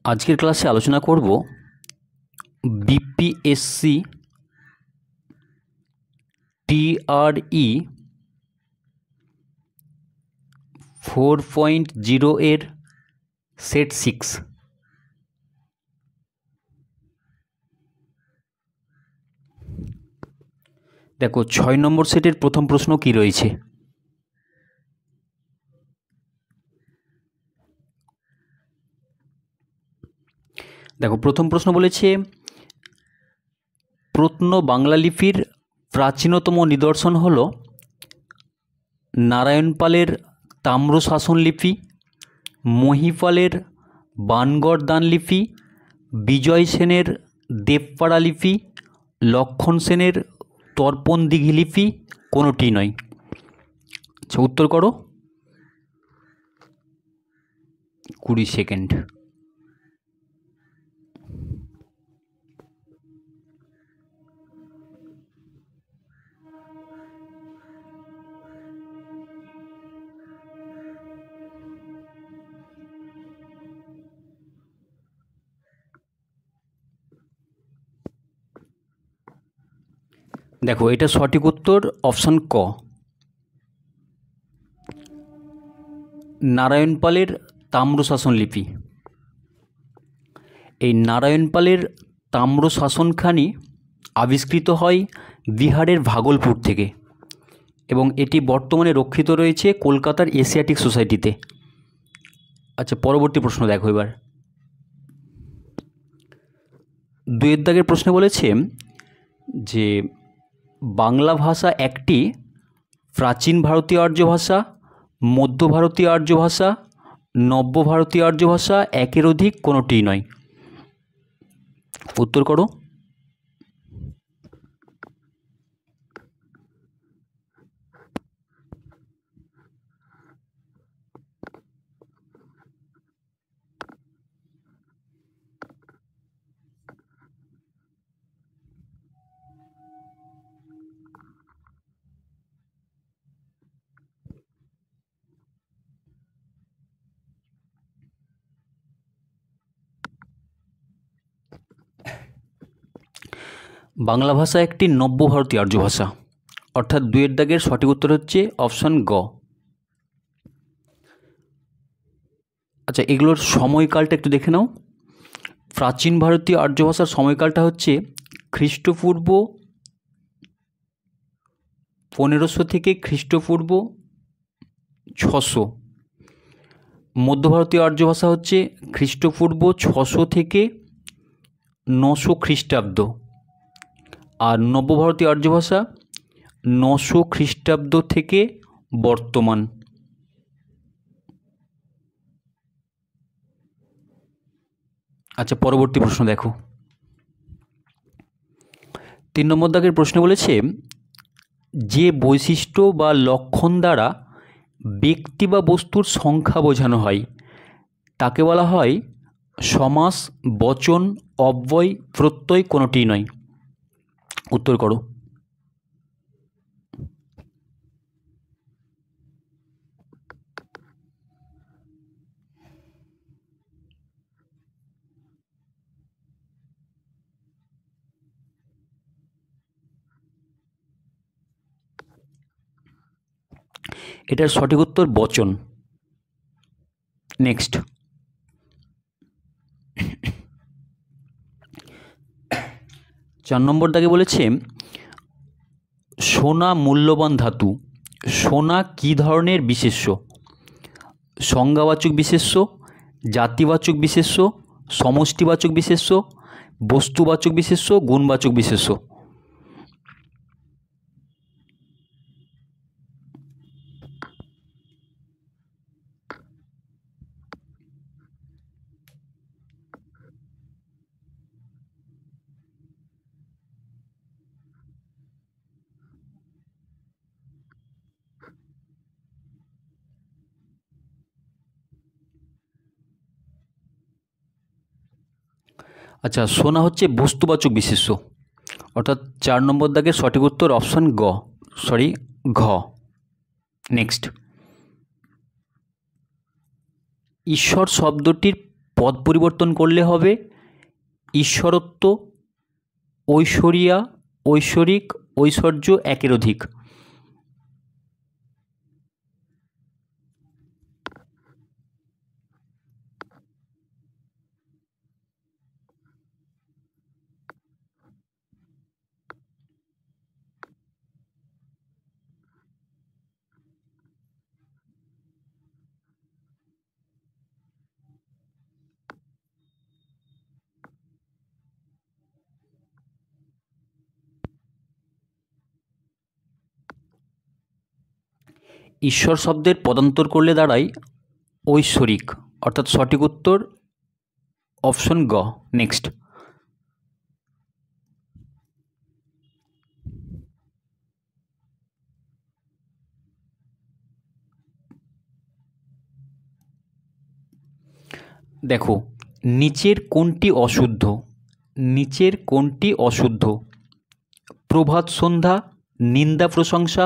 আজকের ক্লাসে আলোচনা করব বিপিএসসি টিআরই 4.0 এর সেট 6। দেখো 6 নম্বর সেটের প্রথম প্রশ্ন কি রয়েছে। দেখো প্রথম প্রশ্ন বলেছে প্রত্ন বাংলা লিপির প্রাচীনতম নিদর্শন হল নারায়ণপালের তাম্রশাসন লিপি, মহিপালের বানগড় দান লিপি, বিজয় সেনের দেবপাড়া লিপি, লক্ষণ সেনের তর্পণ দিঘি লিপি, কোনোটি নয়। আচ্ছা উত্তর করো। 20 সেকেন্ড। দেখো এটা সঠিক উত্তর অপশান ক, নারায়ণপালের তাম্রশাসন লিপি। এই নারায়ণপালের তাম্রশাসনখানি আবিষ্কৃত হয় বিহারের ভাগলপুর থেকে এবং এটি বর্তমানে রক্ষিত রয়েছে কলকাতার এশিয়াটিক সোসাইটিতে। আচ্ছা পরবর্তী প্রশ্ন দেখো এবার। 2 দাগের প্রশ্নে বলেছে যে বাংলা ভাষা একটি প্রাচীন ভারতীয় আর্য ভাষা, মধ্য ভারতীয় আর্য ভাষা, নব্য ভারতীয় আর্য ভাষা, একের অধিক, কোনোটিই নয়। উত্তর করো। বাংলা ভাষা একটি নব্য ভারতীয় আর্য ভাষা, অর্থাৎ 2 দাগের সঠিক উত্তর হচ্ছে অপশান গ। আচ্ছা এগুলোর সময়কালটা একটু দেখে নাও। প্রাচীন ভারতীয় আর্য ভাষার সময়কালটা হচ্ছে খ্রিস্টপূর্ব 1500 থেকে খ্রিস্টপূর্ব 600। মধ্য ভারতীয় আর্য ভাষা হচ্ছে খ্রিস্টপূর্ব 600 থেকে 900 খ্রিস্টাব্দ, আর নব্য ভারতীয় আর্য ভাষা 900 খ্রিস্টাব্দ থেকে বর্তমান। আচ্ছা পরবর্তী প্রশ্ন দেখো। 3 নম্বর দাগের প্রশ্ন বলেছে যে বৈশিষ্ট্য বা লক্ষণ দ্বারা ব্যক্তি বা বস্তুর সংখ্যা বোঝানো হয় তাকে বলা হয় সমাস, বচন, অব্যয়, প্রত্যয়, কোনোটিই নয়। উত্তর করো। এটার সঠিক উত্তর বচন। নেক্সট। 4 নম্বর দাগে বলেছে সোনা মূল্যবান ধাতু। সোনা কী ধরনের বিশেষ্য? সংজ্ঞাবাচক বিশেষ্য, জাতিবাচক বিশেষ্য, সমষ্টিবাচক বিশেষ্য, বস্তুবাচক বিশেষ্য, গুণবাচক বিশেষ্য। আচ্ছা সোনা হচ্ছে বস্তুবাচক বিশেষ্য, অর্থাৎ 4 নম্বর দাগের সঠিক উত্তর অপশান ঘ। নেক্সট। ঈশ্বর শব্দটির পদ পরিবর্তন করলে হবে ঈশ্বরত্ব, ঐশ্বরিয়া, ঐশ্বরিক, ঐশ্বর্য, একের অধিক। ঈশ্বর শব্দের পদান্তর করলে দাঁড়ায় ঐশ্বরিক, অর্থাৎ সঠিক উত্তর অপশন গ। নেক্সট, দেখো নিচের কোনটি অশুদ্ধ? নিচের কোনটি অশুদ্ধ? প্রভাত সন্ধ্যা, নিন্দা প্রশংসা,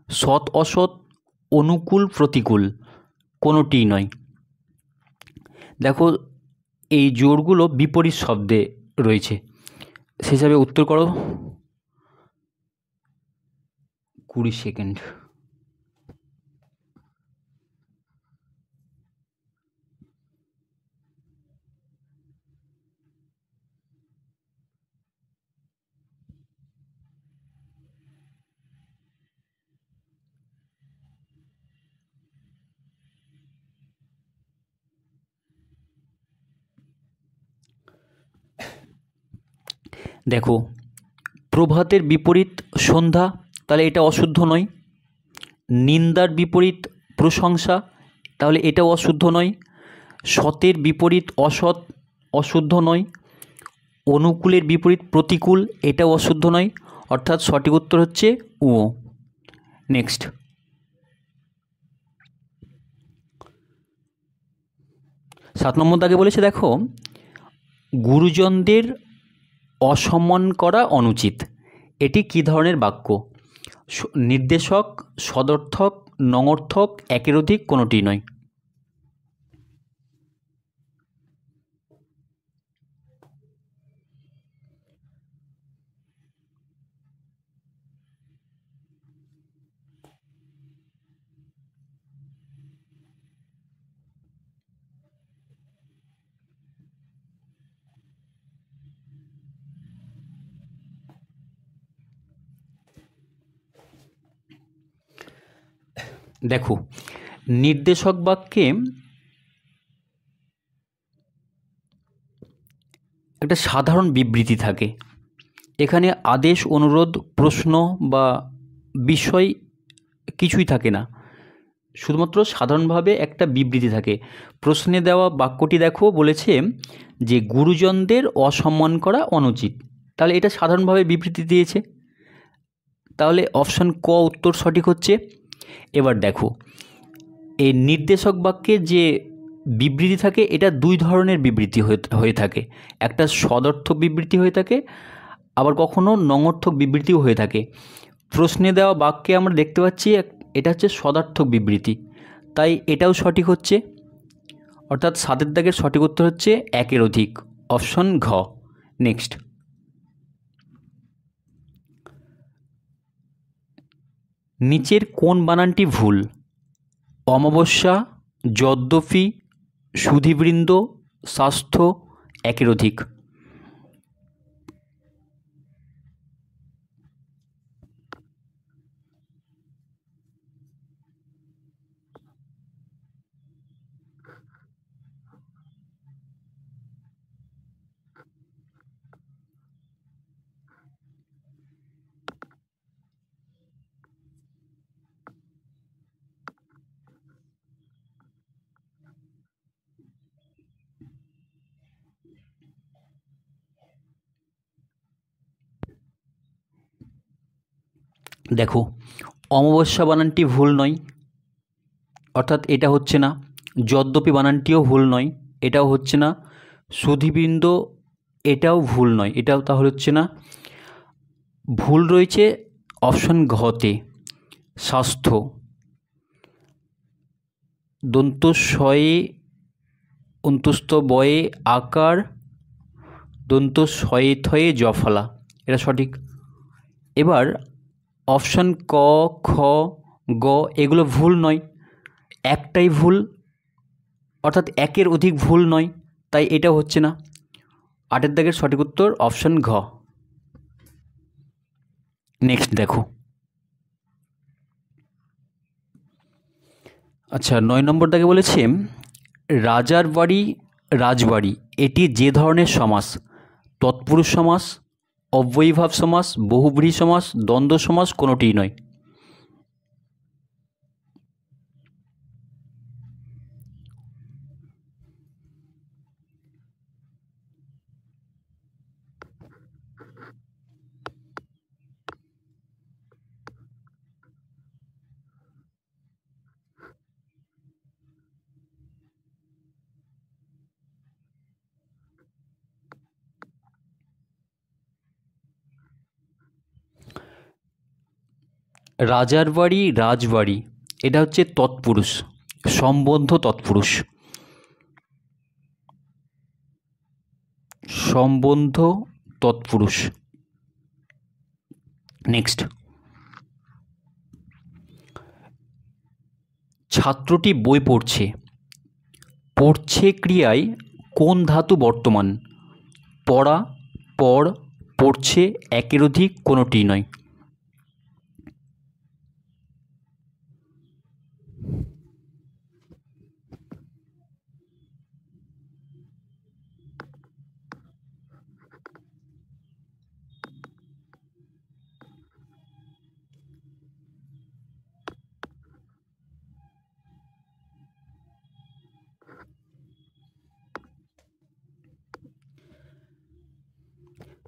সৎ অসৎ, অনুকূল প্রতিকূল, কোনোটিই নয়। দেখো এই জোড়গুলো বিপরীত শব্দে রয়েছে, সে হিসাবে উত্তর করো। 20 সেকেন্ড। দেখো প্রভাতের বিপরীত সন্ধ্যা, তাহলে এটা অশুদ্ধ নয়। নিন্দার বিপরীত প্রশংসা, তাহলে এটাও অশুদ্ধ নয়। সতের বিপরীত অসৎ, অশুদ্ধ নয়। অনুকূলের বিপরীত প্রতিকূল, এটাও অশুদ্ধ নয়। অর্থাৎ সঠিক উত্তর হচ্ছে ও। নেক্সট, 7 নম্বর দাগে বলেছে, দেখো গুরুজনদের অসম্মান করা অনুচিত, এটি কী ধরনের বাক্য? নির্দেশক, সদর্থক, নঙর্থক, একের অধিক, কোনোটি নয়। দেখো নির্দেশক বাক্যে একটা সাধারণ বিবৃতি থাকে, এখানে আদেশ, অনুরোধ, প্রশ্ন বা বিষয় কিছুই থাকে না, শুধুমাত্র সাধারণভাবে একটা বিবৃতি থাকে। প্রশ্নে দেওয়া বাক্যটি দেখো বলেছে যে গুরুজনদের অসম্মান করা অনুচিত, তাহলে এটা সাধারণভাবে বিবৃতি দিয়েছে, তাহলে অপশন ক উত্তর সঠিক হচ্ছে। এবার দেখো এই নির্দেশক বাক্যে যে বিবৃতি থাকে এটা দুই ধরনের বিবৃতি হয়ে থাকে, একটা সদর্থক বিবৃতি হয়ে থাকে, আবার কখনো নঙর্থক বিবৃতিও হয়ে থাকে। প্রশ্নে দেওয়া বাক্যে আমরা দেখতে পাচ্ছি এটা হচ্ছে সদার্থক বিবৃতি, তাই এটাও সঠিক হচ্ছে। অর্থাৎ 7 দাগের সঠিক উত্তর হচ্ছে একের অধিক, অপশন ঘ। নেক্সট, নিচের কোন বানানটি ভুল? অমাবস্যা, যদ্যপি, সুধীবৃন্দ, স্বাস্থ্য, একের অধিক। দেখো অমাবস্যা বানানটি ভুল নয়, অর্থাৎ এটা হচ্ছে না। যদ্যপি বানানটিও ভুল নয়, এটাও হচ্ছে না। সুধীবৃন্দ এটাও ভুল নয়, এটাও তাহলে হচ্ছে না। ভুল রয়েছে অপশন ঘতে, স্বাস্থ্য, দন্ত শয়ে অন্তুস্থ বয়ে আকার দন্ত শয়ে থয়ে জফলা, এটা সঠিক। এবার অপশান ক, খ, গ এগুলো ভুল নয়, একটাই ভুল, অর্থাৎ একের অধিক ভুল নয়, তাই এটা হচ্ছে না। 8 দাগের সঠিক উত্তর অপশান ঘ। নেক্সট দেখো। আচ্ছা 9 নম্বর দাগে বলেছে রাজার বাড়ি রাজবাড়ি এটি যে ধরনের সমাস: তৎপুরুষ সমাস, অব্যয়ীভাব সমাস, বহুব্রীহি সমাস, দ্বন্দ্ব সমাস, কোনোটিই নয়। রাজার বাড়ি রাজবাড়ি এটা হচ্ছে তৎপুরুষ, সম্বন্ধ তৎপুরুষ, সম্বন্ধ তৎপুরুষ। নেক্সট, ছাত্রটি বই পড়ছে, পড়ছে ক্রিয়ায় কোন ধাতু বর্তমান? পড়া, পড়, পড়ছে, একের অধিক, কোনোটিই নয়।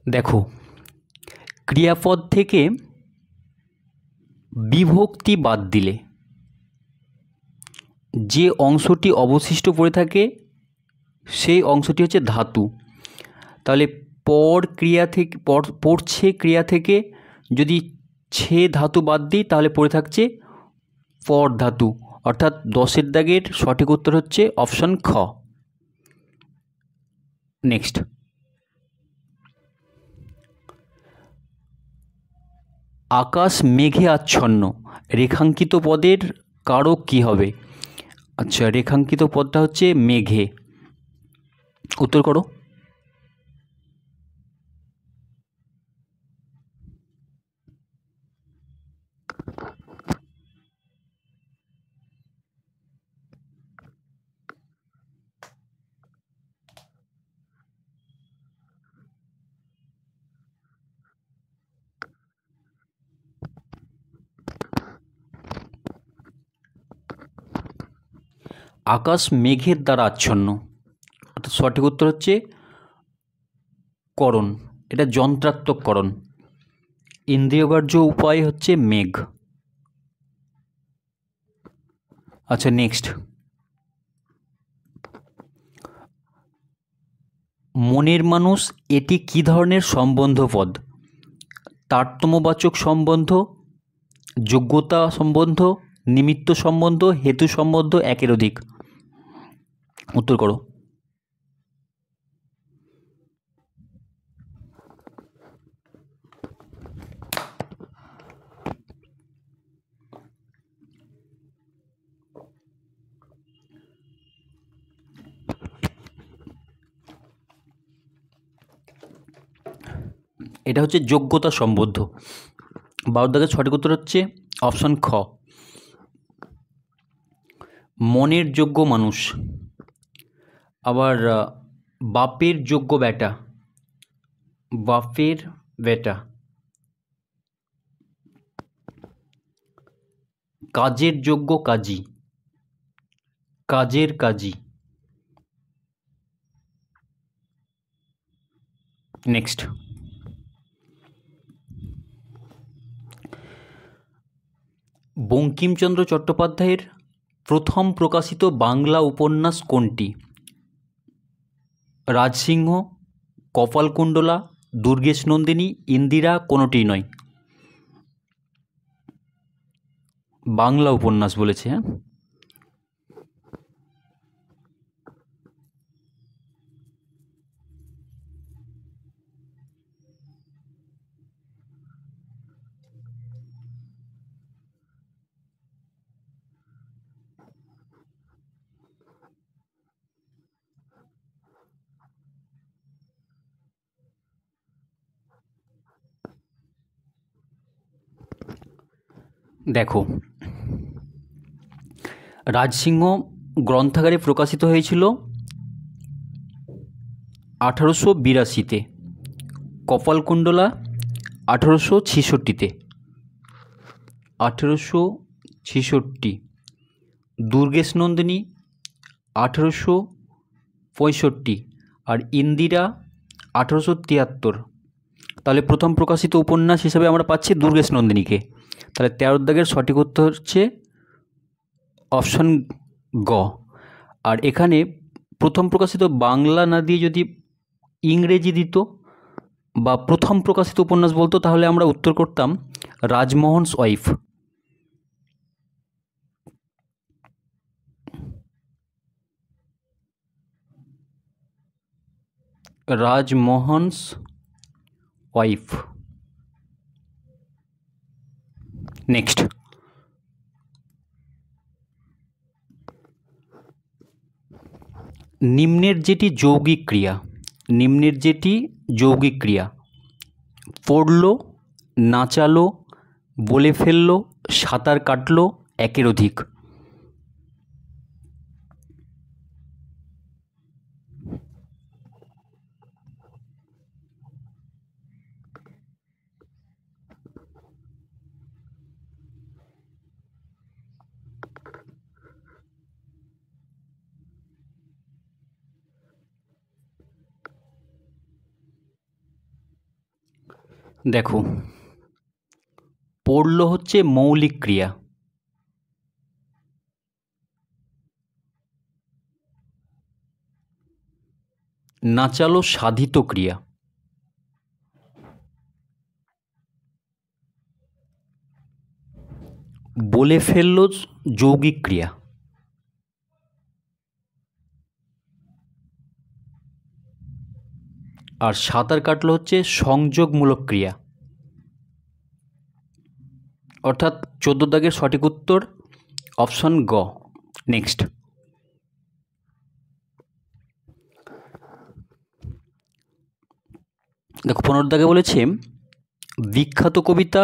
দেখো, ক্রিয়াপদ থেকে বিভক্তি বাদ দিলে যে অংশটি অবশিষ্ট পড়ে থাকে সেই অংশটি হচ্ছে ধাতু। তাহলে ক্রিয়া থেকে পড়ছে ক্রিয়া থেকে যদি ছে ধাতু বাদ দিই তাহলে পড়ে থাকছে পর ধাতু, অর্থাৎ 10 দাগের সঠিক উত্তর হচ্ছে অপশান খ। নেক্সট, আকাশ মেঘে আচ্ছন্ন রেখাঙ্কিত পদের কারক কী হবে? আচ্ছা, রেখাঙ্কিত পদটা হচ্ছে মেঘে। উত্তর করো। আকাশ মেঘের দ্বারা আচ্ছন্ন, অর্থাৎ সঠিক উত্তর হচ্ছে করণ, এটা যন্ত্রাত্মক করণ। ইন্দ্রিয়গ্রাহ্য উপায় হচ্ছে মেঘ। আচ্ছা নেক্সট, মনের মানুষ এটি কী ধরনের সম্বন্ধ পদ? তারতম্যবাচক সম্বন্ধ, যোগ্যতা সম্বন্ধ, নিমিত্ত সম্বন্ধ, হেতু সম্বন্ধ, একের অধিক। উত্তর করো। এটা হচ্ছে যোগ্যতা সম্বন্ধ। 12 দাগের সঠিক উত্তর হচ্ছে অপশান খ। মনের যোগ্য মানুষ, আবার বাপের যোগ্য বেটা, বাপের বেটা, কাজের যোগ্য কাজী, কাজের কাজী। নেক্সট, বঙ্কিমচন্দ্র চট্টোপাধ্যায়ের প্রথম প্রকাশিত বাংলা উপন্যাস কোনটি? রাজসিংহ, কপালকুণ্ডলা, দুর্গেশ নন্দিনী, ইন্দিরা, কোনোটিই নয়। বাংলা উপন্যাস বলেছে। হ্যাঁ, দেখো, রাজসিংহ গ্রন্থাগারে প্রকাশিত হয়েছিল 1882-তে, কপালকুণ্ডলা 1866-তে, 1866, দুর্গেশ নন্দিনী 1865 আর ইন্দিরা 1873। তাহলে প্রথম প্রকাশিত উপন্যাস হিসেবে আমরা পাচ্ছি দুর্গেশ নন্দিনীকে। তাহলে 13 দাগের সঠিক উত্তর হচ্ছে অপশন গ। আর এখানে প্রথম প্রকাশিত বাংলা না দিয়ে যদি ইংরেজি দিত বা প্রথম প্রকাশিত উপন্যাস বলতো তাহলে আমরা উত্তর করতাম রাজমোহনস ওয়াইফ। রাজমোহনস ওয়াইফ। নেক্সট, নিম্নের যেটি যৌগিক ক্রিয়া পড়লো, নাচালো, বলে ফেললো, সাঁতার কাটলো, একের অধিক। দেখো, পড়লো হচ্ছে মৌলিক ক্রিয়া, নাচালো সাধিত ক্রিয়া, বলে ফেললো যৌগিক ক্রিয়া, আর সাঁতার কাটলো হচ্ছে সংযোগমূলক ক্রিয়া। অর্থাৎ 14 দাগের সঠিক উত্তর অপশন গ। নেক্সট, দেখো 15 দাগে বলেছে বিখ্যাত কবিতা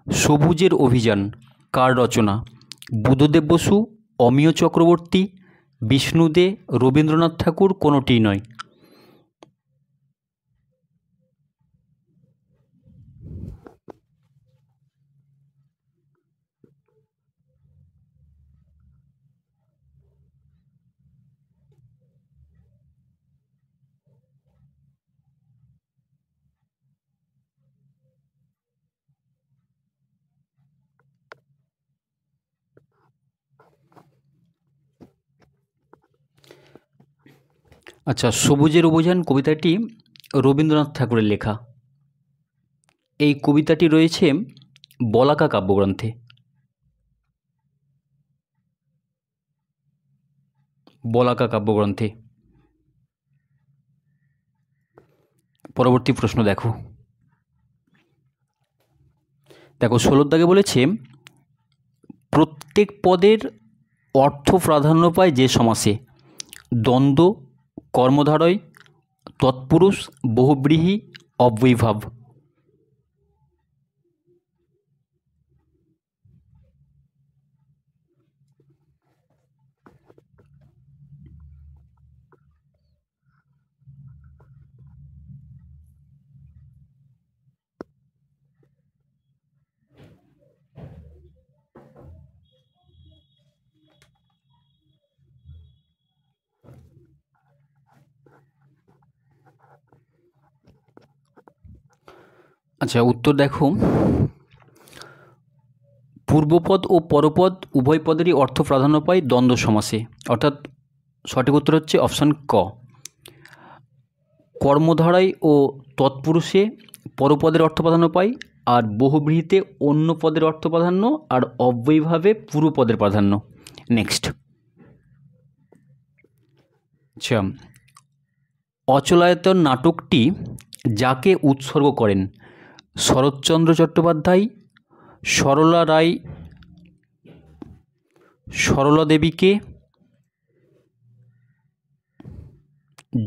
সবুজের অভিযান কার রচনা? বুদ্ধদেব বসু, অমিয় চক্রবর্তী, বিষ্ণু দে, রবীন্দ্রনাথ ঠাকুর, কোনোটিই নয়। আচ্ছা, সবুজের অভিযান কবিতাটি রবীন্দ্রনাথ ঠাকুরের লেখা। এই কবিতাটি রয়েছে বলাকা কাব্যগ্রন্থে। পরবর্তী প্রশ্ন দেখো। 16 দাগে বলেছে প্রত্যেক পদের অর্থ প্রাধান্য পায় যে সমাসে? দ্বন্দ্ব, কর্মধারয়, তৎপুরুষ, বহুব্রীহি, অব্যয়ীভাব। আচ্ছা, উত্তর দেখো, পূর্বপদ ও পরপদ উভয় পদেরই অর্থ প্রাধান্য পায় দ্বন্দ্ব সমাসে। অর্থাৎ সঠিক উত্তর হচ্ছে অপশন ক। কর্মধারায় ও তৎপুরুষে পরপদের অর্থ প্রাধান্য পায়, আর বহুব্রীহিতে অন্য পদের অর্থ প্রাধান্য, আর অব্যয়ীভাবে পূর্বপদের প্রাধান্য। নেক্সট, আচ্ছা, অচলায়তন নাটকটি যাকে উৎসর্গ করেন? শরৎচন্দ্র চট্টোপাধ্যায়, সরলা রায়, সরলা দেবীকে,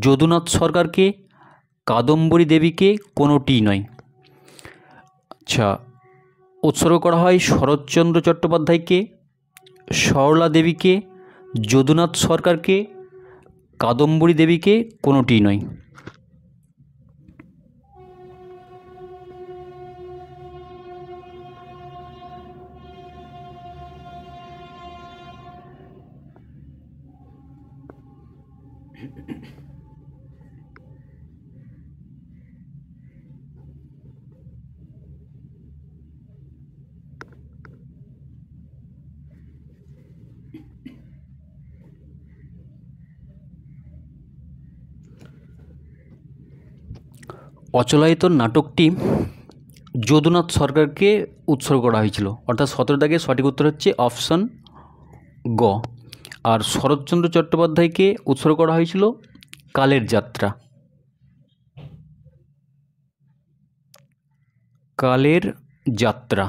যদুনাথ সরকারকে, কাদম্বরী দেবীকে, কোনোটিই নয়। আচ্ছা, উৎসর্গ করা হয় শরৎচন্দ্র চট্টোপাধ্যায়কে, সরলা দেবীকে, যদুনাথ সরকারকে, কাদম্বরী দেবীকে, কোনোটিই নয়। অচলায়তন নাটকটি যদুনাথ সরকারকে উৎসর্গ করা হয়েছিল, অর্থাৎ 17 দাগের সঠিক উত্তর হচ্ছে অপশন গ। আর শরৎচন্দ্র চট্টোপাধ্যায়কে উৎসর্গ করা হয়েছিল কালের যাত্রা। কালের যাত্রা।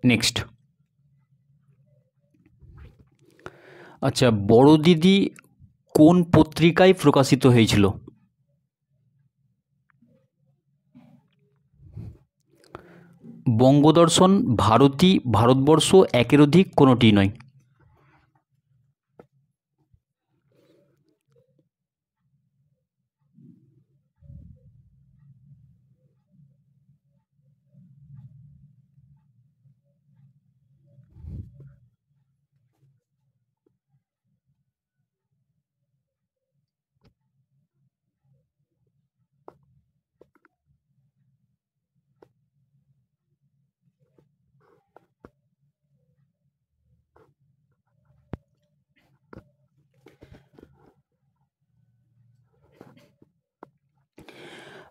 নেক্সট, আচ্ছা, বড় দিদি কোন পত্রিকায় প্রকাশিত হয়েছিল? বঙ্গদর্শন, ভারতী, ভারতবর্ষ, একের অধিক, কোনোটি নয়।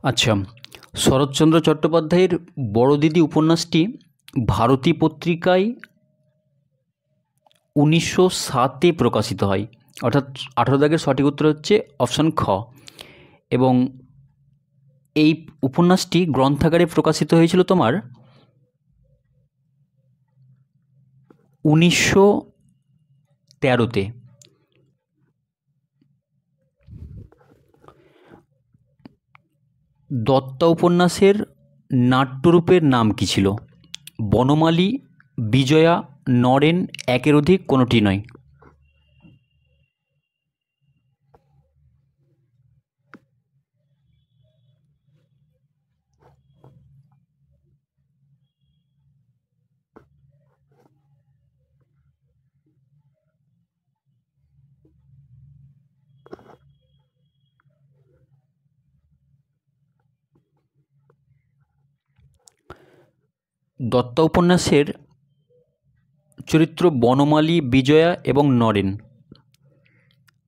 আচ্ছা, শরৎচন্দ্র চট্টোপাধ্যায়ের বড় দিদি উপন্যাসটি ভারতী পত্রিকায় 1907-এ প্রকাশিত হয়, অর্থাৎ 18 দাগের সঠিক উত্তর হচ্ছে অপশান খ। এবং এই উপন্যাসটি গ্রন্থাগারে প্রকাশিত হয়েছিল তোমার 1913-তে। দত্তা উপন্যাসের নাট্যরূপের নাম কী ছিল? বনমালী, বিজয়া, নরেন, একের অধিক, কোনোটি নয়। দত্তা উপন্যাসের চরিত্র বনমালী, বিজয়া এবং নরেন।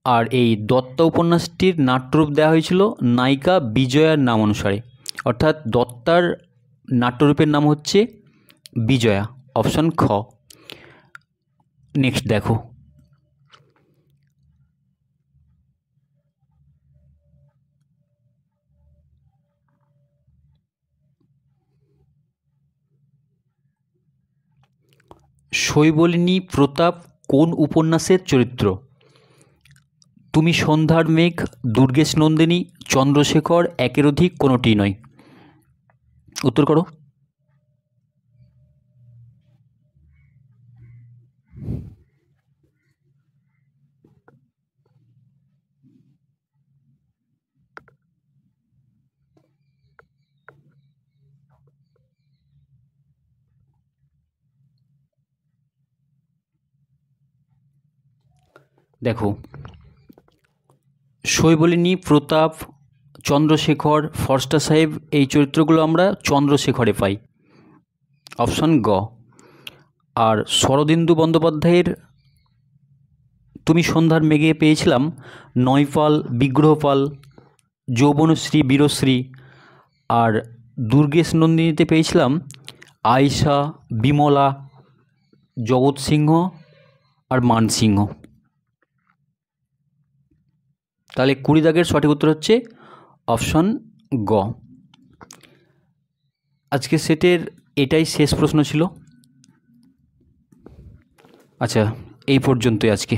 আর এই দত্তা উপন্যাসটির নাট্যরূপ দেওয়া হয়েছিল নায়িকা বিজয়ার নাম অনুসারে, অর্থাৎ দত্তার নাট্যরূপের নাম হচ্ছে বিজয়া, অপশান খ। নেক্সট দেখো, শৈবলিনী প্রতাপ কোন উপন্যাসের চরিত্র? তুমি সন্ধ্যার মেঘ, দুর্গেশ নন্দিনী, চন্দ্রশেখর, একের অধিক, কোনোটি নয়। উত্তর করো। দেখো, শৈবলিনী প্রতাপ, চন্দ্রশেখর, ফর্স্টা সাহেব, এই চরিত্রগুলো আমরা চন্দ্রশেখরে পাই, অপশান গ। আর শরদিন্দু বন্দ্যোপাধ্যায়ের তুমি সন্ধ্যার মেঘে পেয়েছিলাম নয়পাল, বিগ্রহপাল, যৌবনশ্রী, বীরশ্রী। আর দুর্গেশ নন্দিনীতে পেয়েছিলাম আয়শা, বিমলা, জগৎ সিংহ আর মানসিংহ। তাহলে 20 দাগের সঠিক উত্তর হচ্ছে অপশন গ। আজকে সেটের এটাই শেষ প্রশ্ন ছিল। আচ্ছা, এই পর্যন্তই আজকে।